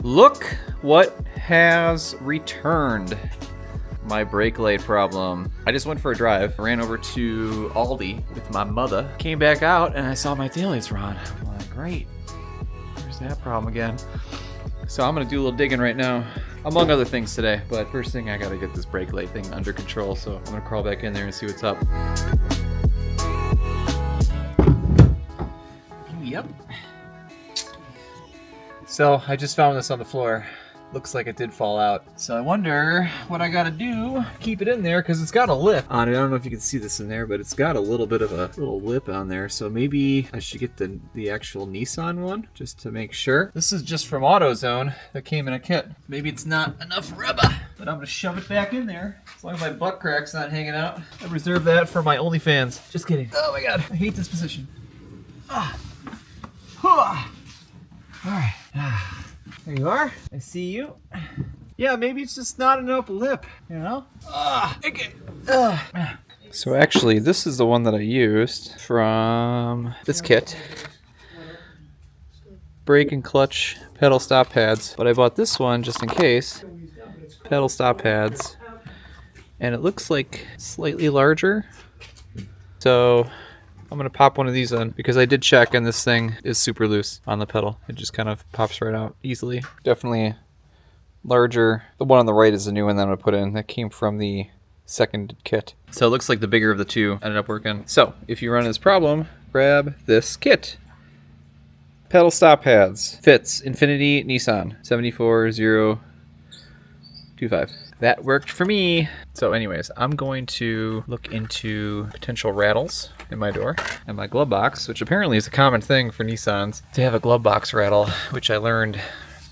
Look what has returned. My brake light problem. I just went for a drive, ran over to Aldi with my mother, came back out, and I saw my taillights were on. I'm like, great, there's that problem again. So I'm gonna do a little digging right now, among other things today, but first thing I gotta get this brake light thing under control, so I'm gonna crawl back in there and see what's up. Yep. So I just found this on the floor. Looks like it did fall out. So I wonder what I gotta do to keep it in there, because it's got a lip on it. I don't know if you can see this in there, but it's got a little bit of a little lip on there. So maybe I should get the actual Nissan one just to make sure. This is just from AutoZone that came in a kit. Maybe it's not enough rubber, but I'm gonna shove it back in there. As long as my butt crack's not hanging out. I reserve that for my OnlyFans. Just kidding. Oh my God, I hate this position. Ah. All right. There you are. I see you. Yeah, maybe it's just not enough lip, you know? Okay. So actually, this is the one that I used from this kit. Brake and clutch pedal stop pads. But I bought this one just in case. Pedal stop pads. And it looks like slightly larger. So I'm gonna pop one of these in because I did check and this thing is super loose on the pedal. It just kind of pops right out easily. Definitely larger. The one on the right is the new one that I'm gonna put in. That came from the second kit. So it looks like the bigger of the two ended up working. So if you run into this problem, grab this kit. Pedal stop pads. Fits Infinity Nissan 74025. That worked for me. So anyways, I'm going to look into potential rattles in my door and my glove box, which apparently is a common thing for Nissans to have a glove box rattle, which I learned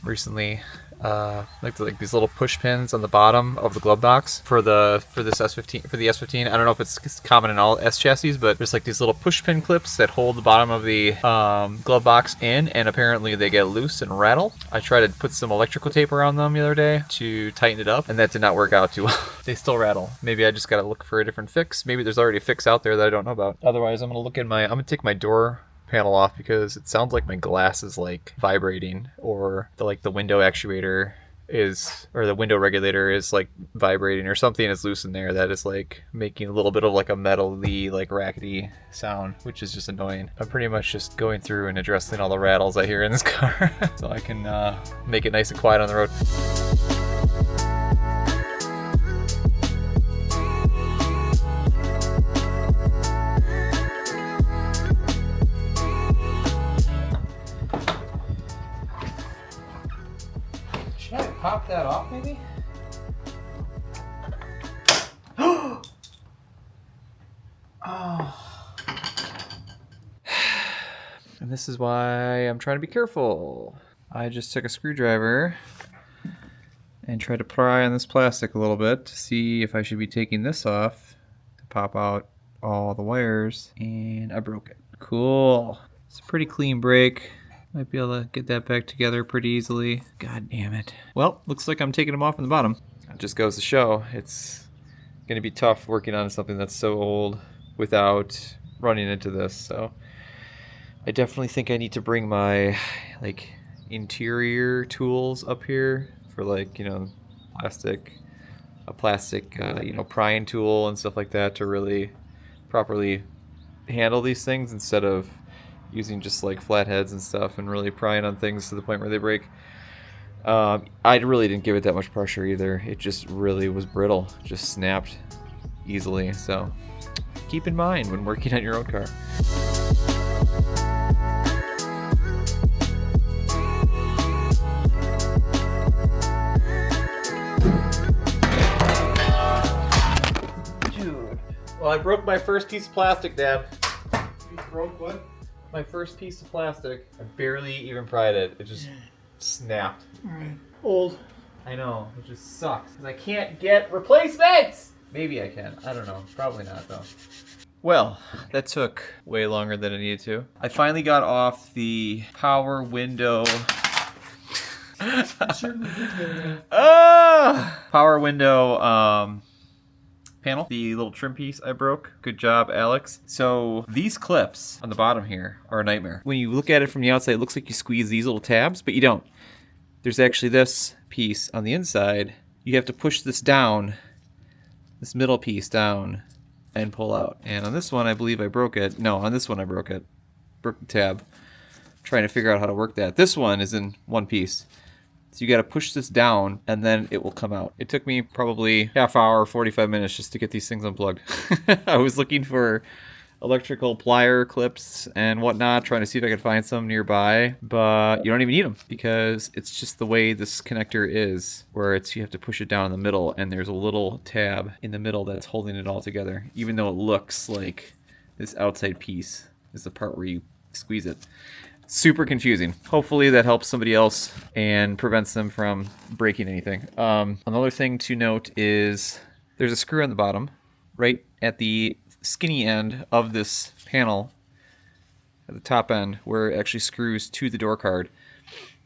recently. Like these little push pins on the bottom of the glove box for this S15 for the S15. I don't know if it's common in all S chassis, but there's like these little push pin clips that hold the bottom of the glove box in, and apparently they get loose and rattle. I tried to put some electrical tape around them the other day to tighten it up, and that did not work out too well. They still rattle. Maybe I just gotta look for a different fix. Maybe there's already a fix out there that I don't know about. Otherwise, I'm gonna take my door panel off because it sounds like my glass is like vibrating, or the window actuator is, or the window regulator is like vibrating, or something is loose in there that is like making a little bit of like a metal-y, like rackety sound, which is just annoying. I'm pretty much just going through and addressing all the rattles I hear in this car so I can make it nice and quiet on the road. Should I pop that off, maybe? Oh. And this is why I'm trying to be careful. I just took a screwdriver and tried to pry on this plastic a little bit to see if I should be taking this off to pop out all the wires, and I broke it. Cool. It's a pretty clean break. Might be able to get that back together pretty easily. God damn it. Well, looks like I'm taking them off in the bottom. It just goes to show it's gonna be tough working on something that's so old without running into this. So I definitely think I need to bring my like interior tools up here for like, you know, a plastic prying tool and stuff like that to really properly handle these things instead of using just like flatheads and stuff and really prying on things to the point where they break. I really didn't give it that much pressure either. It just really was brittle, just snapped easily. So keep in mind when working on your own car. Dude, well, I broke my first piece of plastic, Dad. You broke what? My first piece of plastic. I barely even pried it. It just snapped. Alright. Old. I know. It just sucks. Because I can't get replacements! Maybe I can. I don't know. Probably not, though. Well, that took way longer than it needed to. I finally got off the power window. Certainly did. Power window panel, the little trim piece I broke. Good job, Alex. So these clips on the bottom here are a nightmare. When you look at it from the outside, it looks like you squeeze these little tabs, but you don't. there's actually this piece on the inside. You have to push this down, this middle piece down, and pull out. And on this one, I believe I broke it. No, on this one I broke it. Broke the tab. Trying to figure out how to work that. This one is in one piece. So you got to push this down and then it will come out. It took me probably half hour, 45 minutes just to get these things unplugged. I was looking for electrical plier clips and whatnot, trying to see if I could find some nearby, but you don't even need them because it's just the way this connector is, where it's you have to push it down in the middle and there's a little tab in the middle that's holding it all together, even though it looks like this outside piece is the part where you squeeze it. Super confusing. Hopefully that helps somebody else and prevents them from breaking anything. Another thing to note is there's a screw on the bottom, right at the skinny end of this panel, at the top end, where it actually screws to the door card.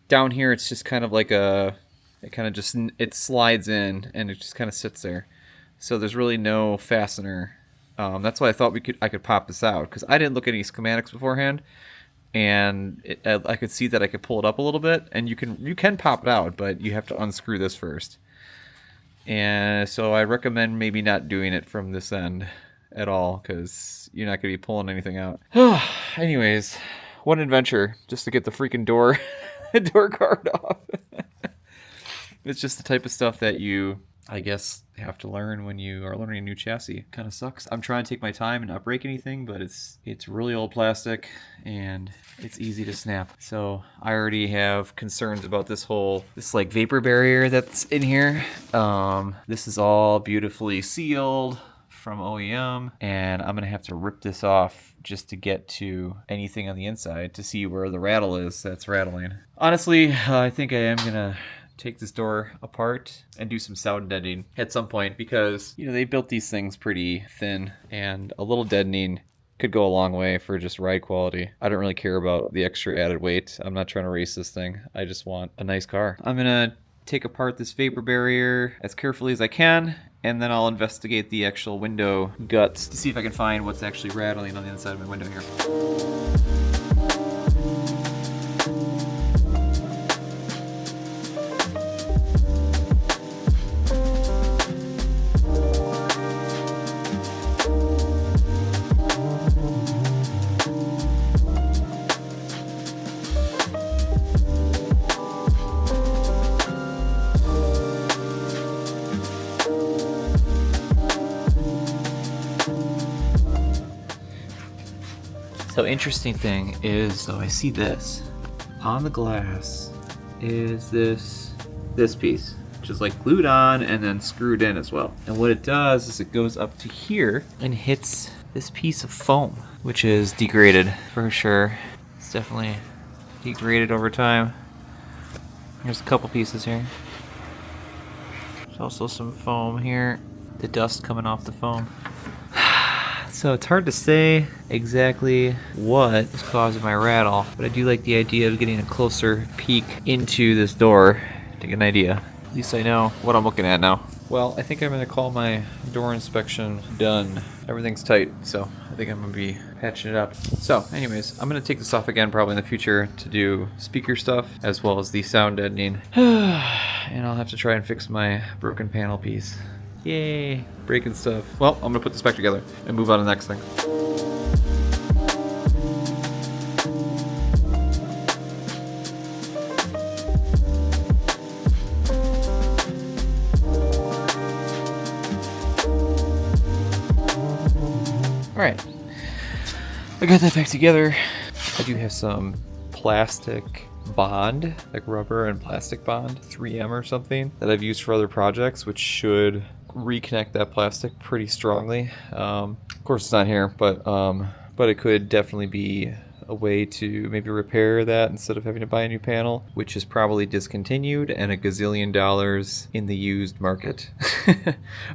Down here, it's just kind of like it slides in and it just kind of sits there. So there's really no fastener. That's why I thought I could pop this out, because I didn't look at any schematics beforehand. And I could see that I could pull it up a little bit, and you can pop it out, but you have to unscrew this first. And so I recommend maybe not doing it from this end at all, because you're not going to be pulling anything out. Anyways, what an adventure just to get the freaking door card off. It's just the type of stuff that you, I guess, have to learn when you are learning a new chassis. Kind of sucks. I'm trying to take my time and not break anything, but it's really old plastic and it's easy to snap. So I already have concerns about this like vapor barrier that's in here. This is all beautifully sealed from OEM, and I'm gonna have to rip this off just to get to anything on the inside to see where the rattle is that's rattling. Honestly, I think I am gonna take this door apart and do some sound deadening at some point, because they built these things pretty thin, and a little deadening could go a long way for just ride quality. I don't really care about the extra added weight. I'm not trying to race this thing. I just want a nice car. I'm gonna take apart this vapor barrier as carefully as I can, and then I'll investigate the actual window guts to see if I can find what's actually rattling on the inside of my window here. So interesting thing is, I see this on the glass is this piece, which is like glued on and then screwed in as well. And what it does is it goes up to here and hits this piece of foam, which is degraded for sure. It's definitely degraded over time. There's a couple pieces here. There's also some foam here. The dust coming off the foam. So it's hard to say exactly what is causing my rattle, but I do like the idea of getting a closer peek into this door to get an idea. At least I know what I'm looking at now. Well, I think I'm going to call my door inspection done. Everything's tight, so I think I'm going to be patching it up. So anyways, I'm going to take this off again probably in the future to do speaker stuff as well as the sound deadening. And I'll have to try and fix my broken panel piece. Yay, breaking stuff. Well, I'm gonna put this back together and move on to the next thing. All right, I got that back together. I do have some plastic bond, like rubber and plastic bond, 3M or something, that I've used for other projects, which should reconnect that plastic pretty strongly. Of course it's not here, but it could definitely be a way to maybe repair that instead of having to buy a new panel, which is probably discontinued and a gazillion dollars in the used market.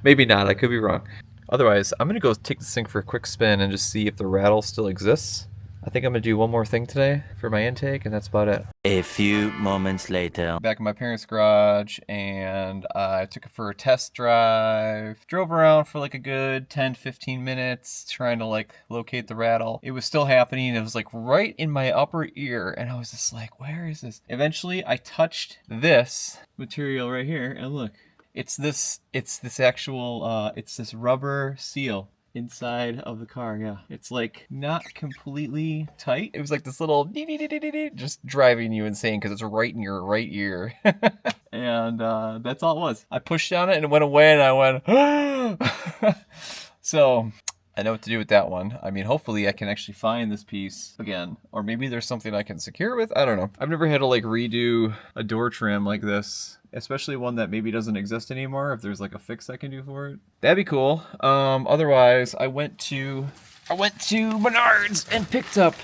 Maybe not, I could be wrong. Otherwise, I'm gonna go take this thing for a quick spin and just see if the rattle still exists. I think I'm gonna do one more thing today for my intake, and that's about it. A few moments later. Back in my parents' garage, and I took it for a test drive. Drove around for like a good 10-15 minutes trying to like locate the rattle. It was still happening. It was like right in my upper ear, and I was just like, where is this? Eventually I touched this material right here, and look, it's this actual it's this rubber seal inside of the car. Yeah, it's like not completely tight. It was like this little just driving you insane because it's right in your right ear. And that's all it was. I pushed on it and it went away, and I went so I know what to do with that one. I mean, hopefully I can actually find this piece again, or maybe there's something I can secure it with. I don't know. I've never had to like redo a door trim like this, especially one that maybe doesn't exist anymore. If there's like a fix I can do for it, that'd be cool. Otherwise, I went to Menards and picked up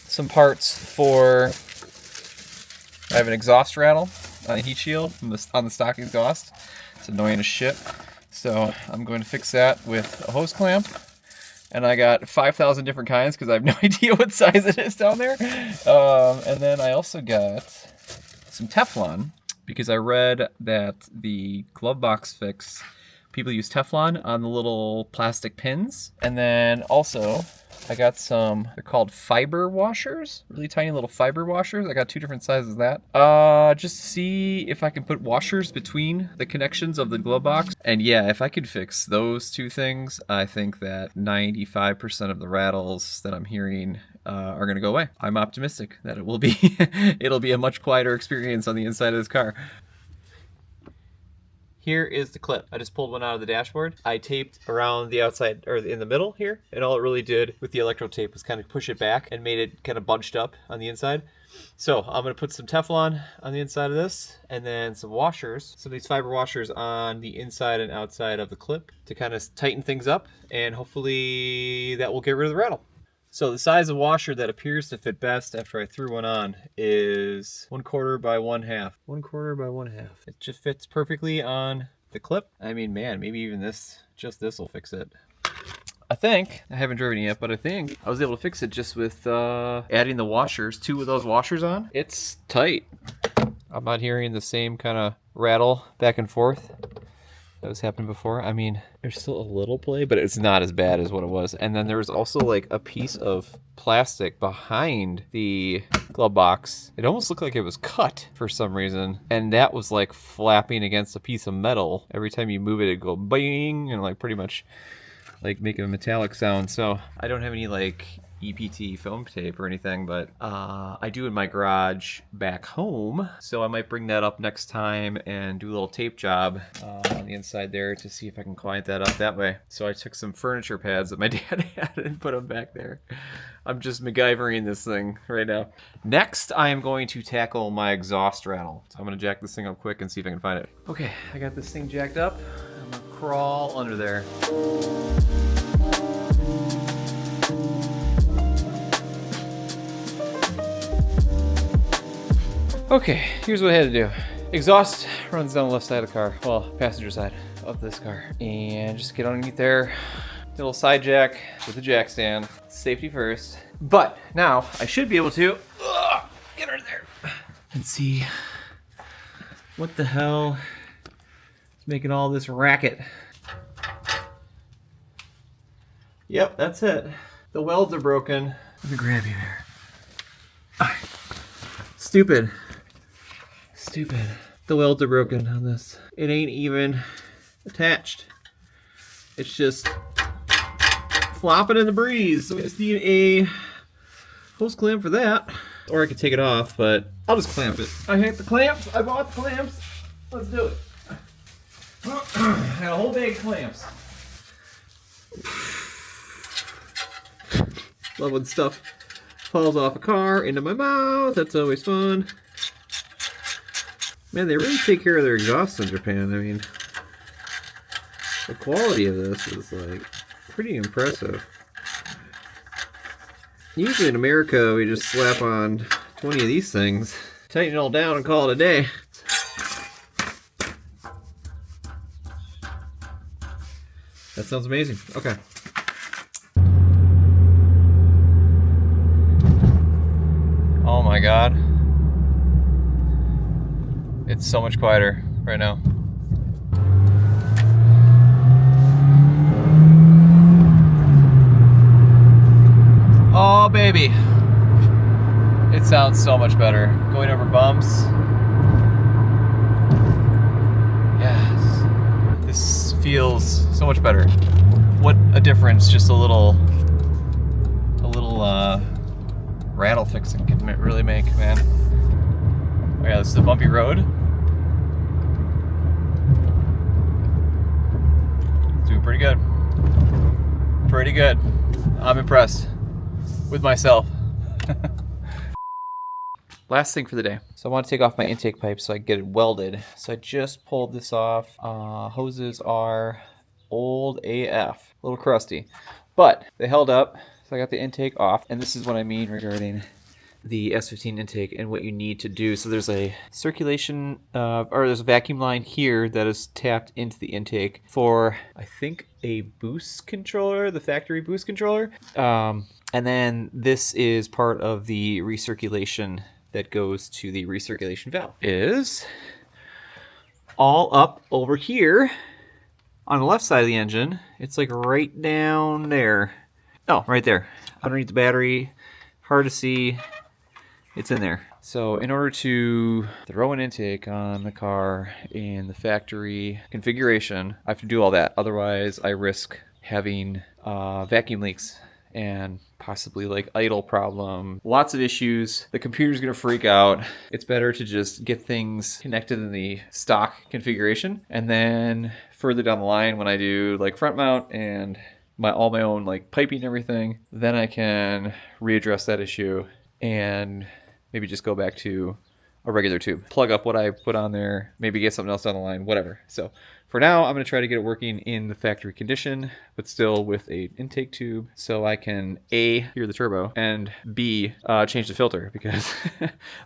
some parts for. I have an exhaust rattle on a heat shield on the stock exhaust. It's annoying as shit. So I'm going to fix that with a hose clamp. And I got 5,000 different kinds because I have no idea what size it is down there. And then I also got some Teflon because I read that the glove box fix, people use Teflon on the little plastic pins. And then also I got some, they're called fiber washers, really tiny little fiber washers. I got 2 different sizes of that. Just to see if I can put washers between the connections of the glove box. And yeah, if I could fix those 2 things, I think that 95% of the rattles that I'm hearing are gonna go away. I'm optimistic that it will be, it'll be a much quieter experience on the inside of this car. Here is the clip. I just pulled one out of the dashboard. I taped around the outside, or in the middle here, and all it really did with the electro tape was kind of push it back and made it kind of bunched up on the inside. So I'm gonna put some Teflon on the inside of this, and then some washers, some of these fiber washers on the inside and outside of the clip to kind of tighten things up, and hopefully that will get rid of the rattle. So the size of washer that appears to fit best after I threw one on is 1/4 by 1/2. 1/4 by 1/2. It just fits perfectly on the clip. I mean, man, maybe even this will fix it. I think, I haven't driven it yet, but I think I was able to fix it just with adding the washers, 2 of those washers on. It's tight. I'm not hearing the same kind of rattle back and forth that was happening before. I mean, there's still a little play, but it's not as bad as what it was. And then there was also like a piece of plastic behind the glove box. It almost looked like it was cut for some reason, and that was like flapping against a piece of metal. Every time you move it, it'd go bing, and like pretty much like make a metallic sound. So I don't have any like EPT foam tape or anything, but I do in my garage back home, so I might bring that up next time and do a little tape job on the inside there to see if I can quiet that up that way. So I took some furniture pads that my dad had and put them back there. I'm just MacGyvering this thing right now. Next, I am going to tackle my exhaust rattle. So I'm gonna jack this thing up quick and see if I can find it. Okay, I got this thing jacked up. I'm gonna crawl under there. Okay, here's what I had to do. Exhaust runs down the left side of the car, well, passenger side of this car. And just get underneath there, little side jack with the jack stand, safety first. But now I should be able to get under there and see what the hell is making all this racket. Yep, that's it. The welds are broken. Let me grab you there. Stupid. The welds are broken on this. It ain't even attached. It's just flopping in the breeze. So I just need a hose clamp for that. Or I could take it off, but I'll just clamp it. I hate the clamps. I bought the clamps. Let's do it. I got a whole bag of clamps. Love when stuff falls off a car into my mouth. That's always fun. Man, they really take care of their exhausts in Japan. I mean, the quality of this is like pretty impressive. Usually in America, we just slap on 20 of these things, tighten it all down, and call it a day. That sounds amazing. Okay. my god. It's so much quieter right now. Oh, baby. It sounds so much better. Going over bumps. Yes. This feels so much better. What a difference just a little rattle fixing can really make, man. Oh yeah, this is a bumpy road. It's doing pretty good. Pretty good. I'm impressed with myself. Last thing for the day. So I want to take off my intake pipe so I can get it welded. So I just pulled this off. Hoses are old AF, a little crusty, but they held up. So I got the intake off, and this is what I mean regarding the S15 intake and what you need to do. So there's a circulation, or there's a vacuum line here that is tapped into the intake for, I think, a boost controller, the factory boost controller. And then this is part of the recirculation that goes to the recirculation valve. Is all up over here on the left side of the engine. It's like right down there. Oh, right there. Underneath the battery. Hard to see. It's in there. So in order to throw an intake on the car in the factory configuration, I have to do all that. Otherwise, I risk having vacuum leaks and possibly like idle problem. Lots of issues. The computer's gonna freak out. It's better to just get things connected in the stock configuration. And then further down the line, when I do like front mount and all my own like piping and everything, then I can readdress that issue and maybe just go back to a regular tube. Plug up what I put on there, maybe get something else down the line, whatever. So for now, I'm gonna try to get it working in the factory condition, but still with a intake tube so I can A, hear the turbo, and B, change the filter because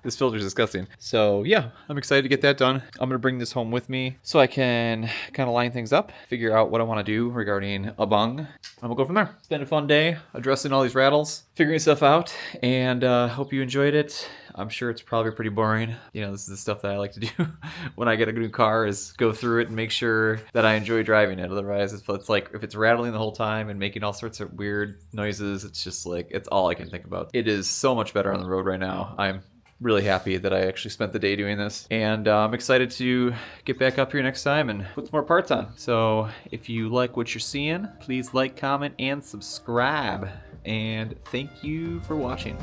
this filter is disgusting. So yeah, I'm excited to get that done. I'm gonna bring this home with me so I can kind of line things up, figure out what I wanna do regarding a bung, and we'll go from there. It's been a fun day addressing all these rattles, figuring stuff out, and hope you enjoyed it. I'm sure it's probably pretty boring. You know, this is the stuff that I like to do when I get a new car, is go through it and make sure that I enjoy driving it. Otherwise, it's like if it's rattling the whole time and making all sorts of weird noises, it's just like, it's all I can think about. It is so much better on the road right now. I'm really happy that I actually spent the day doing this, and I'm excited to get back up here next time and put some more parts on. So if you like what you're seeing, please like, comment, and subscribe. And thank you for watching.